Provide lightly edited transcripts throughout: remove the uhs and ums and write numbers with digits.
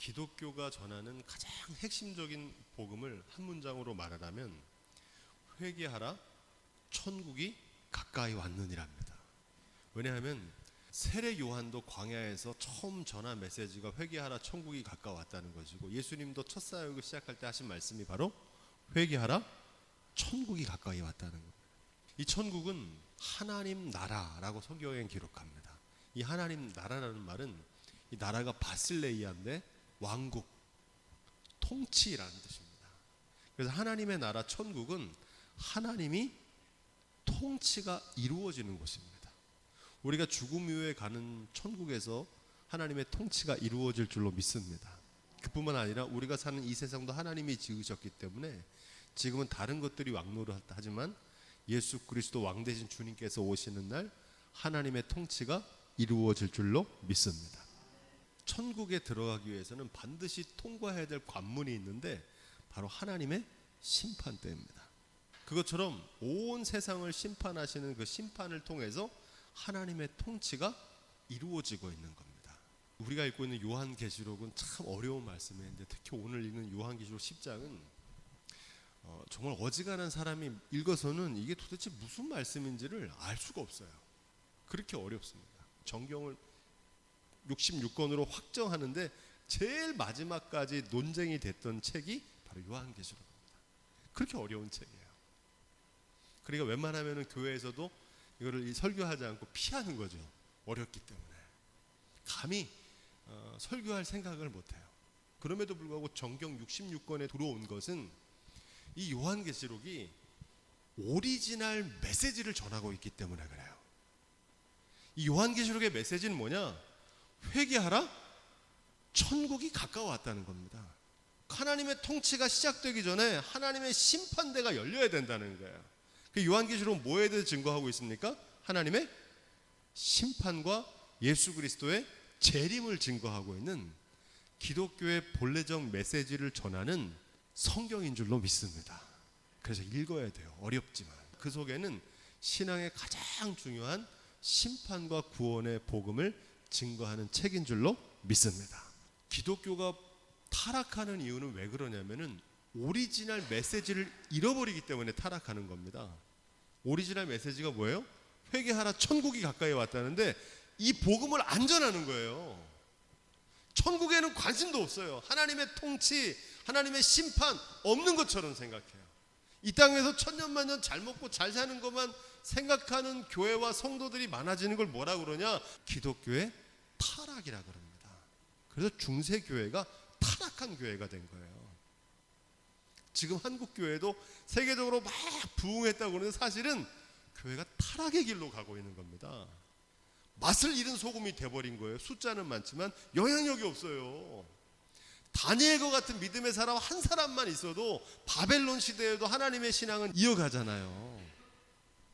기독교가 전하는 가장 핵심적인 복음을 한 문장으로 말하라면 회개하라, 천국이 가까이 왔느니랍니다. 왜냐하면 세례 요한도 광야에서 처음 전한 메시지가 회개하라, 천국이 가까웠다는 것이고, 예수님도 첫 사역을 시작할 때 하신 말씀이 바로 회개하라, 천국이 가까이 왔다는 겁니다. 이 천국은 하나님 나라라고 성경에 기록합니다. 이 하나님 나라라는 말은 이 나라가 바실레이아인데 왕국, 통치라는 뜻입니다. 그래서 하나님의 나라 천국은 하나님이 통치가 이루어지는 곳입니다. 우리가 죽음 이후에 가는 천국에서 하나님의 통치가 이루어질 줄로 믿습니다. 그뿐만 아니라 우리가 사는 이 세상도 하나님이 지으셨기 때문에 지금은 다른 것들이 왕노릇하지만 예수 그리스도 왕 되신 주님께서 오시는 날 하나님의 통치가 이루어질 줄로 믿습니다. 천국에 들어가기 위해서는 반드시 통과해야 될 관문이 있는데 바로 하나님의 심판대입니다. 그것처럼 온 세상을 심판하시는 그 심판을 통해서 하나님의 통치가 이루어지고 있는 겁니다. 우리가 읽고 있는 요한계시록은 참 어려운 말씀인데, 특히 오늘 읽는 요한계시록 10장은 정말 어지간한 사람이 읽어서는 이게 도대체 무슨 말씀인지를 알 수가 없어요. 그렇게 어렵습니다. 정경을 66권으로 확정하는데 제일 마지막까지 논쟁이 됐던 책이 바로 요한계시록입니다. 그렇게 어려운 책이에요. 그러니까 웬만하면 교회에서도 이거를 설교하지 않고 피하는 거죠. 어렵기 때문에. 감히 설교할 생각을 못해요. 그럼에도 불구하고 정경 66권에 들어온 것은 이 요한계시록이 오리지널 메시지를 전하고 있기 때문에 그래요. 이 요한계시록의 메시지는 뭐냐? 회개하라, 천국이 가까워왔다는 겁니다. 하나님의 통치가 시작되기 전에 하나님의 심판대가 열려야 된다는 거예요. 그 요한계시록은 뭐에 대해 증거하고 있습니까? 하나님의 심판과 예수 그리스도의 재림을 증거하고 있는 기독교의 본래적 메시지를 전하는 성경인 줄로 믿습니다. 그래서 읽어야 돼요. 어렵지만 그 속에는 신앙의 가장 중요한 심판과 구원의 복음을 증거하는 책인 줄로 믿습니다. 기독교가 타락하는 이유는 왜 그러냐면은 오리지널 메시지를 잃어버리기 때문에 타락하는 겁니다. 오리지널 메시지가 뭐예요? 회개하라, 천국이 가까이 왔다는데 이 복음을 안 전하는 거예요. 천국에는 관심도 없어요. 하나님의 통치, 하나님의 심판 없는 것처럼 생각해요. 이 땅에서 천년만년 잘 먹고 잘 사는 것만 생각하는 교회와 성도들이 많아지는 걸 뭐라 그러냐? 기독교의 타락이라 그럽니다. 그래서 중세교회가 타락한 교회가 된 거예요. 지금 한국 교회도 세계적으로 막 부흥했다고 그러는데 사실은 교회가 타락의 길로 가고 있는 겁니다. 맛을 잃은 소금이 돼버린 거예요. 숫자는 많지만 영향력이 없어요. 다니엘과 같은 믿음의 사람 한 사람만 있어도 바벨론 시대에도 하나님의 신앙은 이어가잖아요.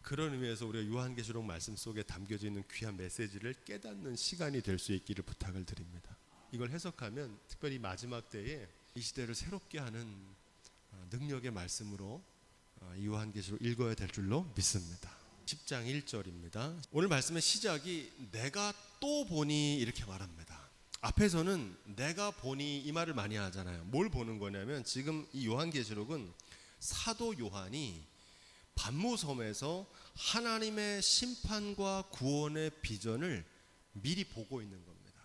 그런 의미에서 우리가 요한계시록 말씀 속에 담겨져 있는 귀한 메시지를 깨닫는 시간이 될 수 있기를 부탁을 드립니다. 이걸 해석하면 특별히 마지막 때에 이 시대를 새롭게 하는 능력의 말씀으로 이 요한계시록 읽어야 될 줄로 믿습니다. 10장 1절입니다. 오늘 말씀의 시작이 내가 또 보니 이렇게 말합니다. 앞에서는 내가 보니 이 말을 많이 하잖아요. 뭘 보는 거냐면 지금 이 요한계시록은 사도 요한이 반모섬에서 하나님의 심판과 구원의 비전을 미리 보고 있는 겁니다.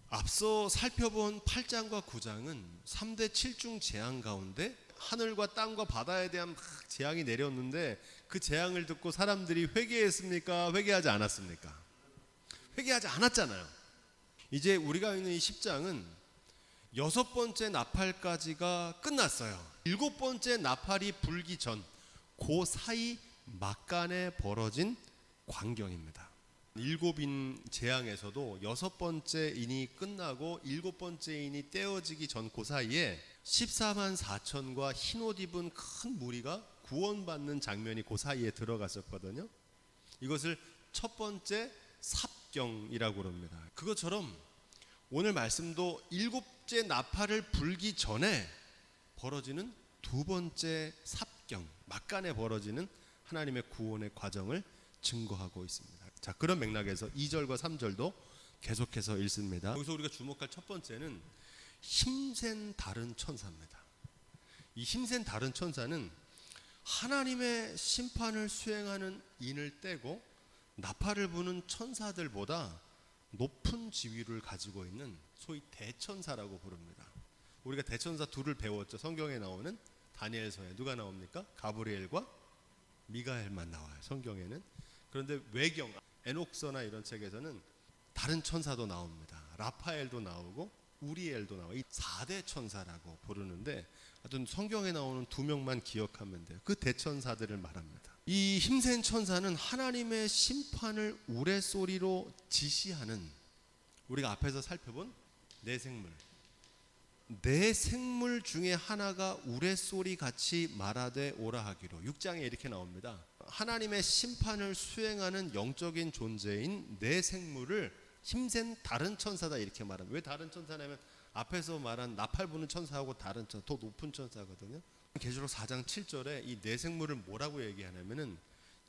앞서 살펴본 8장과 9장은 3대 7중 재앙 가운데 하늘과 땅과 바다에 대한 재앙이 내렸는데 그 재앙을 듣고 사람들이 회개했습니까? 회개하지 않았습니까? 회개하지 않았잖아요. 이제 우리가 있는 이 10장은 6번째 나팔까지가 끝났어요. 7번째 나팔이 불기 전 그 사이 막간에 벌어진 광경입니다. 7인 재앙에서도 6번째 인이 끝나고 7번째 인이 떼어지기 전 그 사이에 14만 4천과 흰옷 입은 큰 무리가 구원받는 장면이 그 사이에 들어갔었거든요. 이것을 첫 번째 삽경이라고 합니다. 그것처럼 오늘 말씀도 7째 나팔을 불기 전에 벌어지는 두 번째 삽경, 막간에 벌어지는 하나님의 구원의 과정을 증거하고 있습니다. 자, 그런 맥락에서 2절과 3절도 계속해서 읽습니다. 여기서 우리가 주목할 첫 번째는 힘센 다른 천사입니다. 이 힘센 다른 천사는 하나님의 심판을 수행하는 인을 떼고 나팔을 부는 천사들보다 높은 지위를 가지고 있는 소위 대천사라고 부릅니다. 우리가 대천사 둘을 배웠죠. 성경에 나오는 다니엘서에 누가 나옵니까? 가브리엘과 미가엘만 나와요, 성경에는. 그런데 외경 에녹서나 이런 책에서는 다른 천사도 나옵니다. 라파엘도 나오고 우리엘도 나와요. 이 4대 천사라고 부르는데 하여튼 성경에 나오는 2명만 기억하면 돼요. 그 대천사들을 말합니다. 이 힘센 천사는 하나님의 심판을 우레소리로 지시하는, 우리가 앞에서 살펴본 네 생물 중에 하나가 우레소리 같이 말하되 오라 하기로 6장에 이렇게 나옵니다. 하나님의 심판을 수행하는 영적인 존재인 네 생물을 힘센 다른 천사다 이렇게 말합니다. 왜 다른 천사냐면 앞에서 말한 나팔 부는 천사하고 다른 천사, 더 높은 천사거든요. 계시록 4장 7절에 이 네 생물을 뭐라고 얘기하냐면은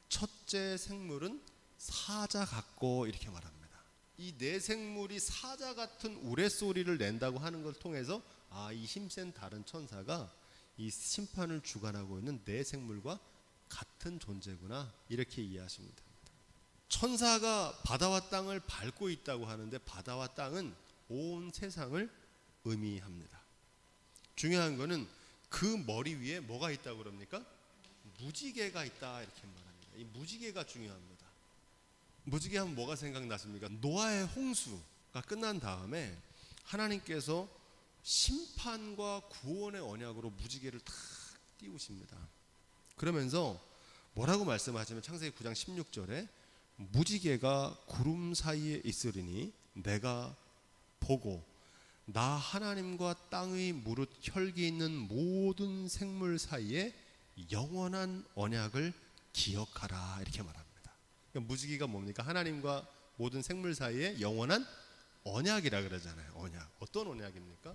첫째 생물은 사자 같고 이렇게 말합니다. 이 네 생물이 사자 같은 우레소리를 낸다고 하는 걸 통해서 이 힘센 다른 천사가 이 심판을 주관하고 있는 네 생물과 같은 존재구나 이렇게 이해하시면 됩니다. 천사가 바다와 땅을 밟고 있다고 하는데 바다와 땅은 온 세상을 의미합니다. 중요한 거는 그 머리 위에 뭐가 있다고 그럽니까? 무지개가 있다 이렇게 말합니다. 이 무지개가 중요합니다. 무지개 하면 뭐가 생각나십니까? 노아의 홍수가 끝난 다음에 하나님께서 심판과 구원의 언약으로 무지개를 탁 띄우십니다. 그러면서 뭐라고 말씀하시면 창세기 9장 16절에 무지개가 구름 사이에 있으리니 내가 보고 나 하나님과 땅의 무릇 혈기 있는 모든 생물 사이에 영원한 언약을 기억하라 이렇게 말합니다. 그러니까 무지개가 뭡니까? 하나님과 모든 생물 사이에 영원한 언약이라 그러잖아요. 언약. 어떤 언약입니까?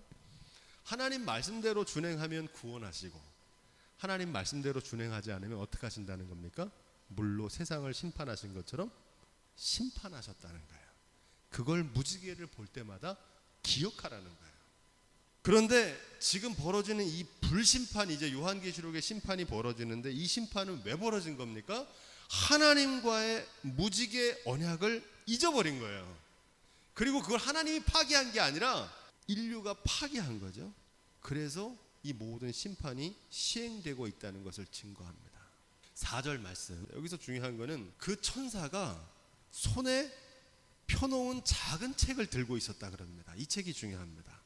하나님 말씀대로 준행하면 구원하시고 하나님 말씀대로 준행하지 않으면 어떻게 하신다는 겁니까? 물로 세상을 심판하신 것처럼 심판하셨다는 거예요. 그걸 무지개를 볼 때마다 기억하라는 거예요. 그런데 지금 벌어지는 이 불심판이, 이제 요한계시록의 심판이 벌어지는데 이 심판은 왜 벌어진 겁니까? 하나님과의 무지개 언약을 잊어버린 거예요. 그리고 그걸 하나님이 파기한 게 아니라 인류가 파기한 거죠. 그래서 이 모든 심판이 시행되고 있다는 것을 증거합니다. 4절 말씀, 여기서 중요한 거는 그 천사가 손에 펴놓은 작은 책을 들고 있었다 그럽니다. 이 책이 중요합니다.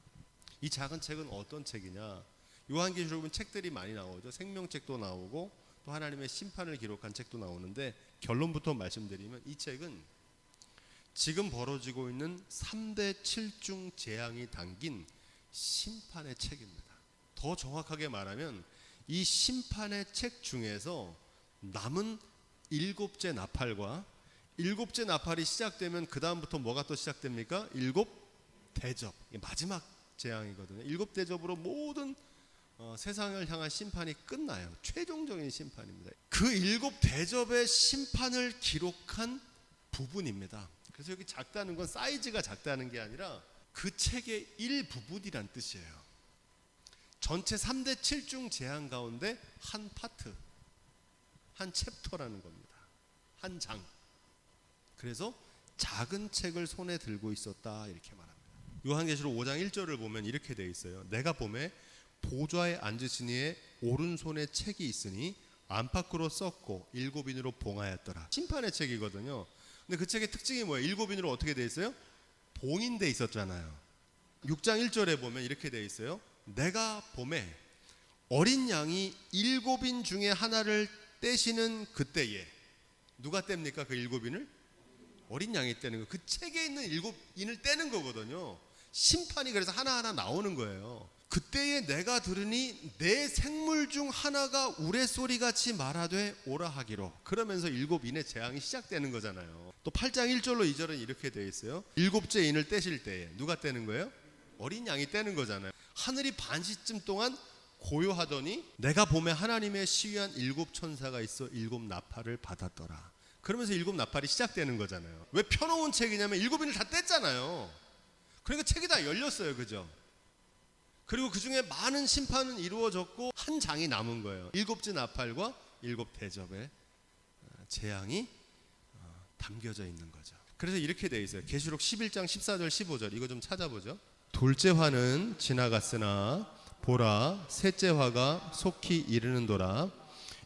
이 작은 책은 어떤 책이냐? 요한계시록은 책들이 많이 나오죠. 생명책도 나오고 또 하나님의 심판을 기록한 책도 나오는데 결론부터 말씀드리면 이 책은 지금 벌어지고 있는 3대 7중 재앙이 담긴 심판의 책입니다. 더 정확하게 말하면 이 심판의 책 중에서 남은 7째 나팔과 7째 나팔이 시작되면 그 다음부터 뭐가 또 시작됩니까? 7대접, 마지막 재앙이거든요. 7대접으로 모든 세상을 향한 심판이 끝나요. 최종적인 심판입니다. 그 7대접의 심판을 기록한 부분입니다. 그래서 여기 작다는 건 사이즈가 작다는 게 아니라 그 책의 일부분이란 뜻이에요. 전체 3대 7중 재앙 가운데 한 파트, 한 챕터라는 겁니다. 한 장. 그래서 작은 책을 손에 들고 있었다 이렇게 말합니다. 요한계시록 5장 1절을 보면 이렇게 되어 있어요. 내가 보매 보좌에 앉으신 이의 오른손에 책이 있으니 안팎으로 썼고 7인으로 봉하였더라. 심판의 책이거든요. 근데 그 책의 특징이 뭐예요? 7인으로 어떻게 되어 있어요? 봉인돼 있었잖아요. 6장 1절에 보면 이렇게 되어 있어요. 내가 보매 어린 양이 7인 중에 하나를 떼시는 그때에, 누가 뗍니까? 그 7인을? 어린 양이 떼는 거. 그 책에 있는 7인을 떼는 거거든요. 심판이 그래서 하나하나 나오는 거예요. 그때에 내가 들으니 내 생물 중 하나가 우레소리 같이 말하되 오라 하기로. 그러면서 7인의 재앙이 시작되는 거잖아요. 또 8장 1절로 2절은 이렇게 되어 있어요. 7째 인을 떼실 때에 누가 떼는 거예요? 어린 양이 떼는 거잖아요. 하늘이 반시쯤 동안 고요하더니 내가 보매 하나님의 시위한 7천사가 있어 7나팔을 받았더라. 그러면서 7나팔이 시작되는 거잖아요. 왜 펴놓은 책이냐면 7인을 다 뗐잖아요. 그러니까 책이 다 열렸어요. 그죠? 그리고 그 중에 많은 심판은 이루어졌고 한 장이 남은 거예요. 일곱째 나팔과 일곱 대접의 재앙이 담겨져 있는 거죠. 그래서 이렇게 돼 있어요. 계시록 11장 14절 15절 이거 좀 찾아보죠. 둘째 화는 지나갔으나 보라 셋째 화가 속히 이르는도라.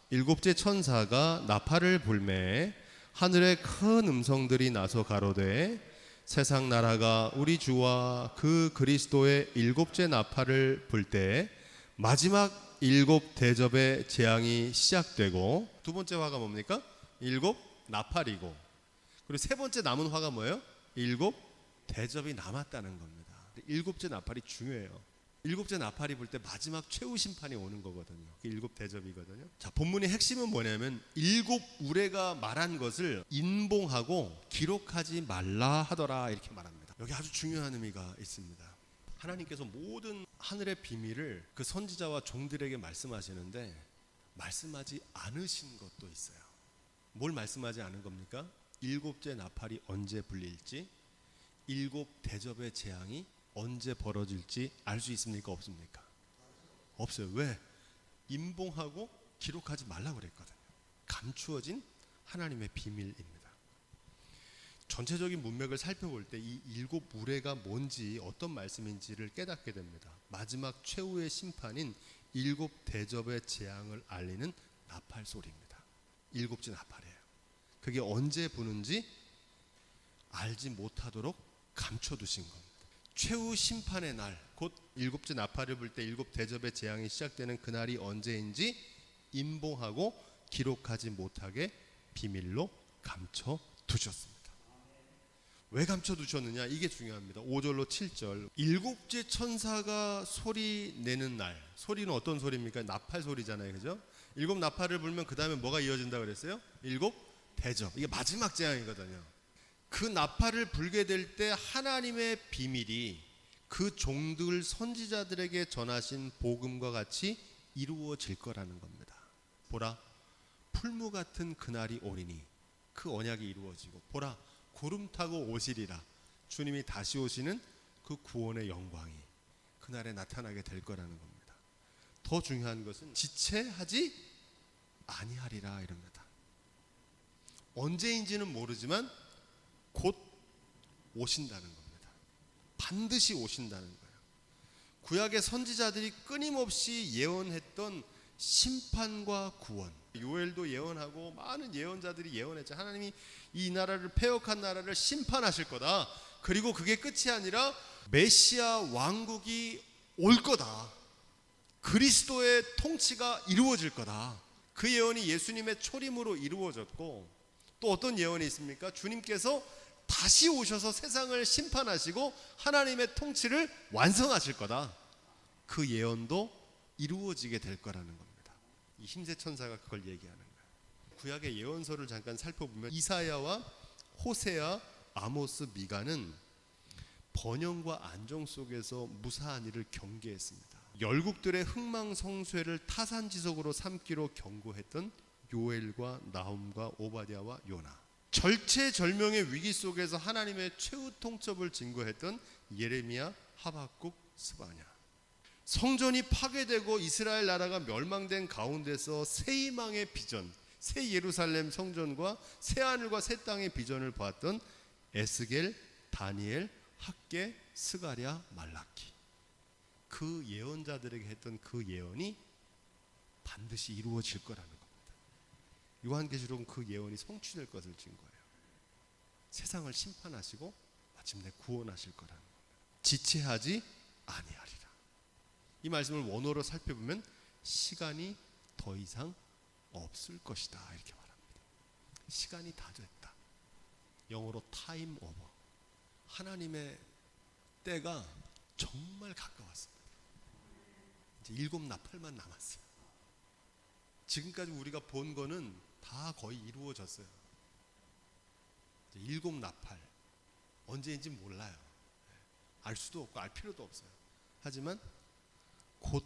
일곱째 천사가 나팔을 불매 하늘에 큰 음성들이 나서 가로되 세상 나라가 우리 주와 그 그리스도의 일곱째 나팔을 불 때 마지막 일곱 대접의 재앙이 시작되고, 두 번째 화가 뭡니까? 일곱 나팔이고, 그리고 세 번째 남은 화가 뭐예요? 일곱 대접이 남았다는 겁니다. 일곱째 나팔이 중요해요. 일곱째 나팔이 불 때 마지막 최후 심판이 오는 거거든요. 그 일곱 대접이거든요. 자, 본문의 핵심은 뭐냐면 일곱 우레가 말한 것을 인봉하고 기록하지 말라 하더라 이렇게 말합니다. 여기 아주 중요한 의미가 있습니다. 하나님께서 모든 하늘의 비밀을 그 선지자와 종들에게 말씀하시는데 말씀하지 않으신 것도 있어요. 뭘 말씀하지 않은 겁니까? 일곱째 나팔이 언제 불릴지, 일곱 대접의 재앙이 언제 벌어질지 알 수 있습니까? 없습니까? 없어요. 왜? 인봉하고 기록하지 말라고 그랬거든요. 감추어진 하나님의 비밀입니다. 전체적인 문맥을 살펴볼 때 이 일곱 우레가 뭔지 어떤 말씀인지를 깨닫게 됩니다. 마지막 최후의 심판인 일곱 대접의 재앙을 알리는 나팔 소리입니다. 일곱째 나팔이에요. 그게 언제 부는지 알지 못하도록 감춰두신 겁니다. 최후 심판의 날, 곧 일곱째 나팔을 불 때 일곱 대접의 재앙이 시작되는 그날이 언제인지 인봉하고 기록하지 못하게 비밀로 감춰두셨습니다. 왜 감춰두셨느냐? 이게 중요합니다. 5절로 7절. 일곱째 천사가 소리 내는 날, 소리는 어떤 소리입니까? 나팔 소리잖아요, 그죠? 일곱 나팔을 불면 그 다음에 뭐가 이어진다고 그랬어요? 일곱 대접. 이게 마지막 재앙이거든요. 그 나팔을 불게 될 때 하나님의 비밀이 그 종들 선지자들에게 전하신 복음과 같이 이루어질 거라는 겁니다. 보라 풀무 같은 그날이 오리니 그 언약이 이루어지고, 보라 구름 타고 오시리라. 주님이 다시 오시는 그 구원의 영광이 그날에 나타나게 될 거라는 겁니다. 더 중요한 것은 지체하지 아니하리라 이럽니다. 언제인지는 모르지만 곧 오신다는 겁니다. 반드시 오신다는 거예요. 구약의 선지자들이 끊임없이 예언했던 심판과 구원, 요엘도 예언하고 많은 예언자들이 예언했죠. 하나님이 이 나라를, 패역한 나라를 심판하실 거다. 그리고 그게 끝이 아니라 메시아 왕국이 올 거다. 그리스도의 통치가 이루어질 거다. 그 예언이 예수님의 초림으로 이루어졌고, 또 어떤 예언이 있습니까? 주님께서 다시 오셔서 세상을 심판하시고 하나님의 통치를 완성하실 거다. 그 예언도 이루어지게 될 거라는 겁니다. 이 힘세 천사가 그걸 얘기하는 거예요. 구약의 예언서를 잠깐 살펴보면 이사야와 호세아, 아모스, 미가는 번영과 안정 속에서 무사한 일을 경계했습니다. 열국들의 흥망성쇠를 타산지석으로 삼기로 경고했던 요엘과 나훔과 오바댜와 요나, 절체절명의 위기 속에서 하나님의 최후 통첩을 증거했던 예레미야, 하박국, 스바냐, 성전이 파괴되고 이스라엘 나라가 멸망된 가운데서 새 희망의 비전, 새 예루살렘 성전과 새 하늘과 새 땅의 비전을 보았던 에스겔, 다니엘, 학개, 스가랴, 말라키, 그 예언자들에게 했던 그 예언이 반드시 이루어질 거라는 겁니다. 요한계시록은 그 예언이 성취될 것을 증거해요. 세상을 심판하시고 마침내 구원하실 거라는 겁니다. 지체하지 아니하리라. 이 말씀을 원어로 살펴보면 시간이 더 이상 없을 것이다 이렇게 말합니다. 시간이 다 됐다. 영어로 타임 오버. 하나님의 때가 정말 가까웠습니다. 이제 일곱 나팔만 남았어요. 지금까지 우리가 본 거는 다 거의 이루어졌어요. 이제 일곱 나팔 언제인지 몰라요. 알 수도 없고 알 필요도 없어요. 하지만 곧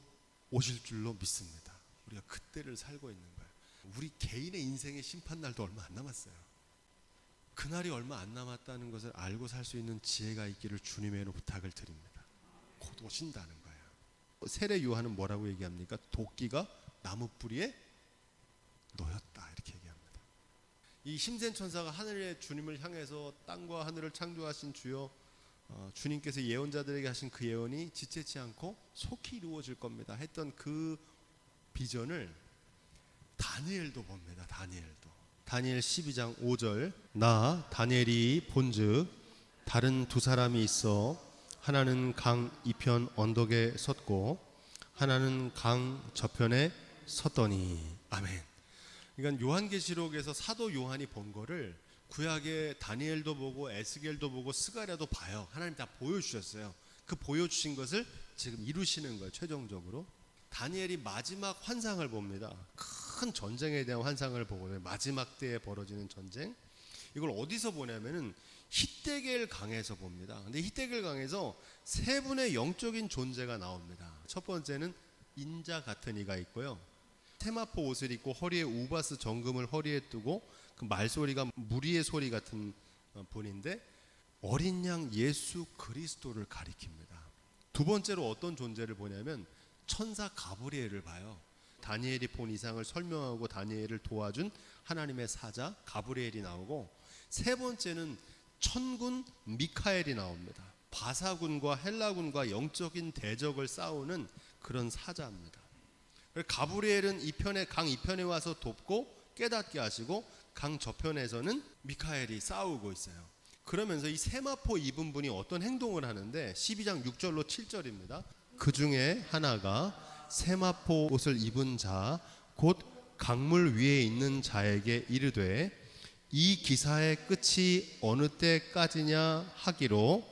오실 줄로 믿습니다. 우리가 그때를 살고 있는 거예요. 우리 개인의 인생의 심판날도 얼마 안 남았어요. 그날이 얼마 안 남았다는 것을 알고 살 수 있는 지혜가 있기를 주님의 이름으로 부탁을 드립니다. 곧 오신다는 거예요. 세례 요한은 뭐라고 얘기합니까? 도끼가 나무 뿌리에 놓였다 이렇게 얘기합니다. 이 힘센 천사가 하늘의 주님을 향해서 땅과 하늘을 창조하신 주여, 주님께서 예언자들에게 하신 그 예언이 지체치 않고 속히 이루어질 겁니다 했던 그 비전을 다니엘도 봅니다. 다니엘 12장 5절, 나 다니엘이 본즉 다른 두 사람이 있어 하나는 강 이편 언덕에 섰고 하나는 강 저편에 섰더니. 아멘. 그러니까 요한계시록에서 사도 요한이 본 거를 구약의 다니엘도 보고 에스겔도 보고 스가랴도 봐요. 하나님 다 보여주셨어요. 그 보여주신 것을 지금 이루시는 거예요. 최종적으로 다니엘이 마지막 환상을 봅니다. 큰 전쟁에 대한 환상을 보거든요. 마지막 때에 벌어지는 전쟁. 이걸 어디서 보냐면은 히데겔 강에서 봅니다. 근데 히데겔 강에서 세 분의 영적인 존재가 나옵니다. 첫 번째는 인자 같은 이가 있고요. 세마포 옷을 입고 허리에 우바스 정금을 허리에 두고 그 말소리가 무리의 소리 같은 분인데 어린 양 예수 그리스도를 가리킵니다. 두 번째로 어떤 존재를 보냐면 천사 가브리엘을 봐요. 다니엘이 본 이상을 설명하고 다니엘을 도와준 하나님의 사자 가브리엘이 나오고, 세 번째는 천군 미카엘이 나옵니다. 바사군과 헬라군과 영적인 대적을 싸우는 그런 사자입니다. 가브리엘은 강 이편에 와서 돕고 깨닫게 하시고, 강 저편에서는 미카엘이 싸우고 있어요. 그러면서 이 세마포 입은 분이 어떤 행동을 하는데 12장 6절로 7절입니다. 그 중에 하나가 세마포 옷을 입은 자 곧 강물 위에 있는 자에게 이르되 이 기사의 끝이 어느 때까지냐 하기로,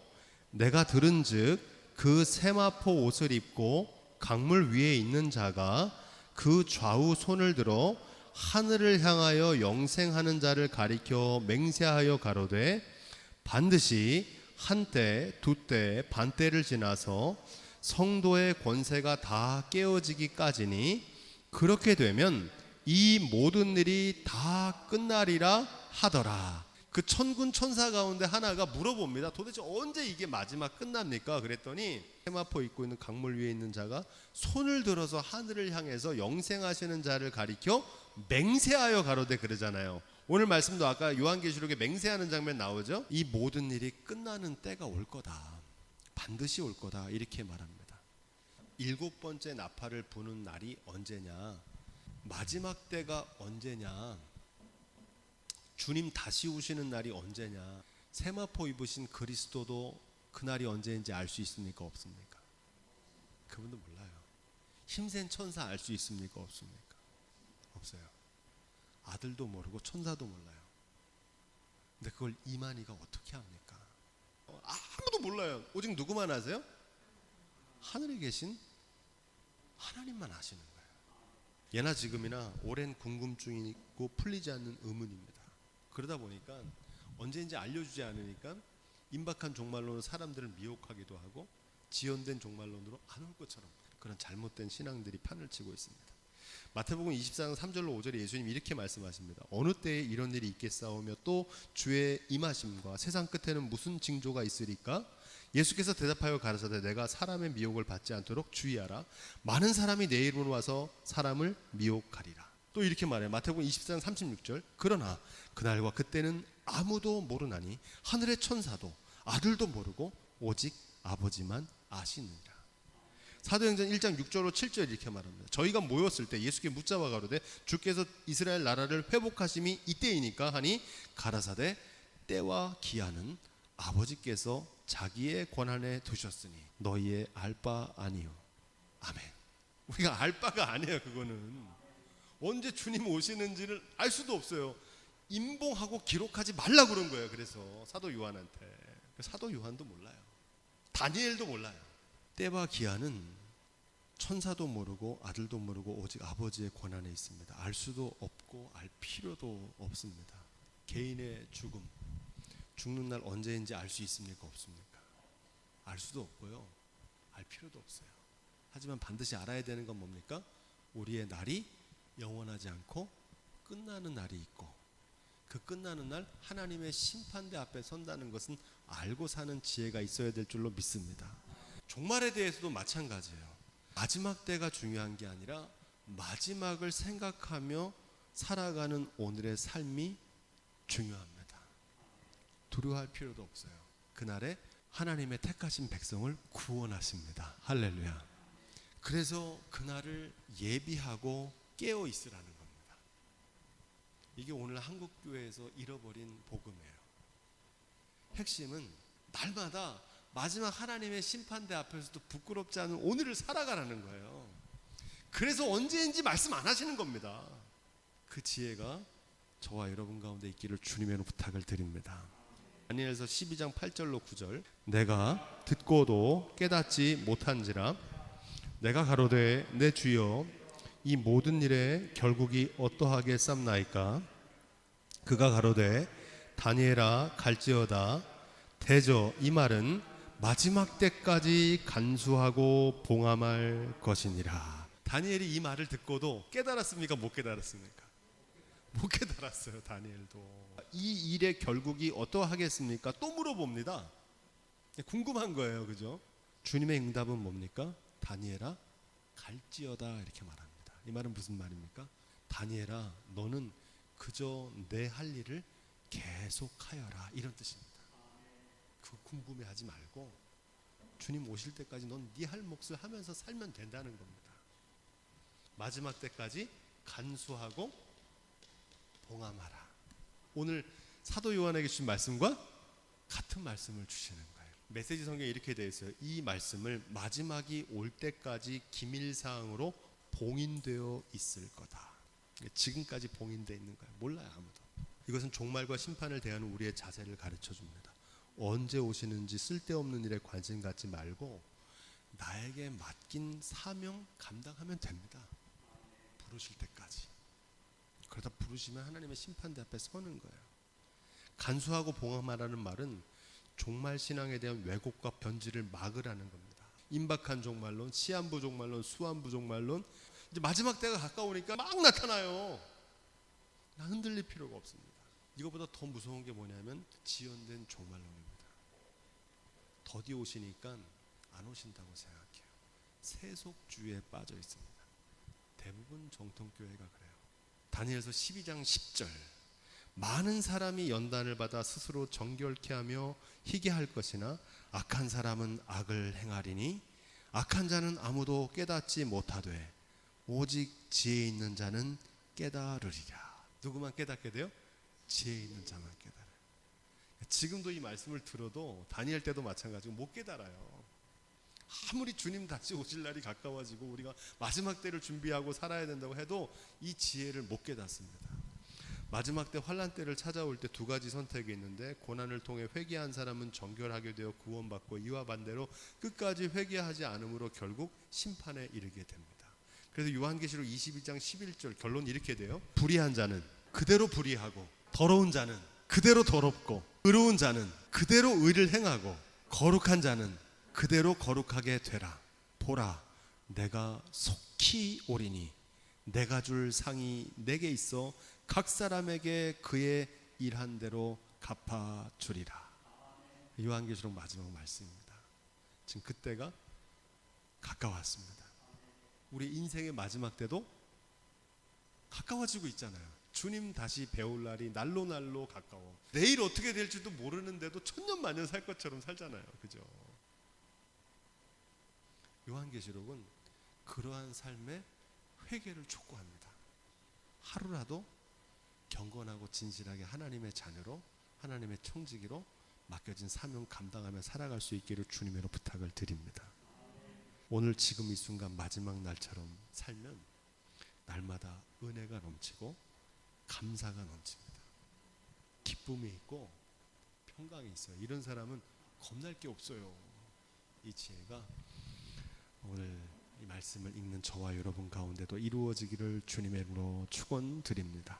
내가 들은즉 그 세마포 옷을 입고 강물 위에 있는 자가 그 좌우 손을 들어 하늘을 향하여 영생하는 자를 가리켜 맹세하여 가로되 반드시 한때 두때 반때를 지나서 성도의 권세가 다 깨어지기까지니, 그렇게 되면 이 모든 일이 다 끝나리라 하더라. 그 천군 천사 가운데 하나가 물어봅니다. 도대체 언제 이게 마지막 끝납니까? 그랬더니 세마포 입고 있는 강물 위에 있는 자가 손을 들어서 하늘을 향해서 영생하시는 자를 가리켜 맹세하여 가로되 그러잖아요. 오늘 말씀도 아까 요한계시록에 맹세하는 장면 나오죠. 이 모든 일이 끝나는 때가 올 거다, 반드시 올 거다 이렇게 말합니다. 일곱 번째 나팔을 부는 날이 언제냐, 마지막 때가 언제냐, 주님 다시 오시는 날이 언제냐, 세마포 입으신 그리스도도 그날이 언제인지 알 수 있습니까? 없습니까? 그분도 몰라요. 힘센 천사 알 수 있습니까? 없습니까? 없어요. 아들도 모르고 천사도 몰라요. 근데 그걸 이만희가 어떻게 합니까? 아무도 몰라요. 오직 누구만 아세요? 하늘에 계신 하나님만 아시는 거예요. 예나 지금이나 오랜 궁금증이 있고 풀리지 않는 의문입니다. 그러다 보니까 언제인지 알려주지 않으니까 임박한 종말론으로 사람들을 미혹하기도 하고 지연된 종말론으로 안 올 것처럼 그런 잘못된 신앙들이 판을 치고 있습니다. 마태복음 24장 3절로 5절에 예수님이 이렇게 말씀하십니다. 어느 때에 이런 일이 있겠사오며 또 주의 임하심과 세상 끝에는 무슨 징조가 있으리까? 예수께서 대답하여 가라사대 내가 사람의 미혹을 받지 않도록 주의하라. 많은 사람이 내 이름으로 와서 사람을 미혹하리라. 또 이렇게 말해요. 마태복음 24장 36절 그러나 그날과 그때는 아무도 모르나니 하늘의 천사도 아들도 모르고 오직 아버지만 아시느니라. 사도행전 1장 6절로 7절 이렇게 말합니다. 저희가 모였을 때 예수께 묻자와 가로되 주께서 이스라엘 나라를 회복하심이 이때이니까 하니 가라사대 때와 기한은 아버지께서 자기의 권한에 두셨으니 너희의 알 바 아니요. 아멘. 우리가 알 바가 아니에요. 그거는 언제 주님 오시는지를 알 수도 없어요. 임봉하고 기록하지 말라 그런 거예요. 그래서 사도 요한한테. 사도 요한도 몰라요. 다니엘도 몰라요. 때와 기한은 천사도 모르고 아들도 모르고 오직 아버지의 권한에 있습니다. 알 수도 없고 알 필요도 없습니다. 개인의 죽는 날 언제인지 알 수 있습니까? 없습니까? 알 수도 없고요. 알 필요도 없어요. 하지만 반드시 알아야 되는 건 뭡니까? 우리의 날이 영원하지 않고 끝나는 날이 있고, 그 끝나는 날 하나님의 심판대 앞에 선다는 것은 알고 사는 지혜가 있어야 될 줄로 믿습니다. 종말에 대해서도 마찬가지예요. 마지막 때가 중요한 게 아니라 마지막을 생각하며 살아가는 오늘의 삶이 중요합니다. 두려워할 필요도 없어요. 그날에 하나님의 택하신 백성을 구원하십니다. 할렐루야. 그래서 그날을 예비하고 깨어 있으라는 겁니다. 이게 오늘 한국교회에서 잃어버린 복음이에요. 핵심은 날마다 마지막 하나님의 심판대 앞에서도 부끄럽지 않은 오늘을 살아가라는 거예요. 그래서 언제인지 말씀 안 하시는 겁니다. 그 지혜가 저와 여러분 가운데 있기를 주님의 부탁을 드립니다. 다니엘서 12장 8절로 9절. 내가 듣고도 깨닫지 못한지라 내가 가로되 내 주여 이 모든 일의 결국이 어떠하게 쌈나이까. 그가 가로되 다니엘아 갈지어다. 대저 이 말은 마지막 때까지 간수하고 봉함할 것이니라. 다니엘이 이 말을 듣고도 깨달았습니까? 못 깨달았습니까? 못 깨달았어요. 다니엘도. 이 일의 결국이 어떠하겠습니까? 또 물어봅니다. 궁금한 거예요. 그죠? 주님의 응답은 뭡니까? 다니엘아 갈지어다 이렇게 말합니다. 이 말은 무슨 말입니까? 다니엘아 너는 그저 내 할 일을 계속하여라 이런 뜻입니다. 그거 궁금해하지 말고 주님 오실 때까지 넌 네 할 몫을 하면서 살면 된다는 겁니다. 마지막 때까지 간수하고 봉함하라. 오늘 사도 요한에게 주신 말씀과 같은 말씀을 주시는 거예요. 메시지 성경에 이렇게 되어 있어요. 이 말씀을 마지막이 올 때까지 기밀사항으로 봉인되어 있을 거다. 지금까지 봉인되어 있는 거예요. 몰라요 아무도. 이것은 종말과 심판을 대하는 우리의 자세를 가르쳐 줍니다. 언제 오시는지 쓸데없는 일에 관심 갖지 말고 나에게 맡긴 사명 감당하면 됩니다. 부르실 때까지. 그러다 부르시면 하나님의 심판대 앞에 서는 거예요. 간수하고 봉함하라는 말은 종말 신앙에 대한 왜곡과 변질을 막으라는 겁니다. 임박한 종말론, 시한부 종말론, 수한부 종말론, 이제 마지막 때가 가까우니까 막 나타나요. 흔들릴 필요가 없습니다. 이거보다 더 무서운 게 뭐냐면 지연된 종말론입니다. 더디 오시니까 안 오신다고 생각해요. 세속주의에 빠져 있습니다. 대부분 정통교회가 그래요. 다니엘서 12장 10절. 많은 사람이 연단을 받아 스스로 정결케 하며 희게 할 것이나 악한 사람은 악을 행하리니 악한 자는 아무도 깨닫지 못하되 오직 지혜 있는 자는 깨달으리라. 누구만 깨닫게 돼요? 지혜 있는 자만 깨달아요. 지금도 이 말씀을 들어도 다니엘 때도 마찬가지고 못 깨달아요. 아무리 주님 다시 오실 날이 가까워지고 우리가 마지막 때를 준비하고 살아야 된다고 해도 이 지혜를 못 깨닫습니다. 마지막 때 환난 때를 찾아올 때 두 가지 선택이 있는데 고난을 통해 회개한 사람은 정결하게 되어 구원받고 이와 반대로 끝까지 회개하지 않으므로 결국 심판에 이르게 됩니다. 그래서 요한계시록 22장 11절 결론 이렇게 돼요. 불의한 자는 그대로 불의하고 더러운 자는 그대로 더럽고 의로운 자는 그대로 의를 행하고 거룩한 자는 그대로 거룩하게 되라. 보라 내가 속히 오리니 내가 줄 상이 내게 있어 각 사람에게 그의 일한 대로 갚아주리라. 요한계시록 마지막 말씀입니다. 지금 그때가 가까웠습니다. 우리 인생의 마지막 때도 가까워지고 있잖아요. 주님 다시 배울 날이 날로 날로 가까워. 내일 어떻게 될지도 모르는데도 천년만년 살 것처럼 살잖아요. 그죠? 요한계시록은 그러한 삶의 회개를 촉구합니다. 하루라도 경건하고 진실하게 하나님의 자녀로 하나님의 청지기로 맡겨진 사명 감당하며 살아갈 수 있기를 주님으로 부탁을 드립니다. 오늘 지금 이 순간 마지막 날처럼 살면 날마다 은혜가 넘치고 감사가 넘칩니다. 기쁨이 있고 평강이 있어요. 이런 사람은 겁날 게 없어요. 이 지혜가 오늘 이 말씀을 읽는 저와 여러분 가운데도 이루어지기를 주님의 이름으로 축원드립니다.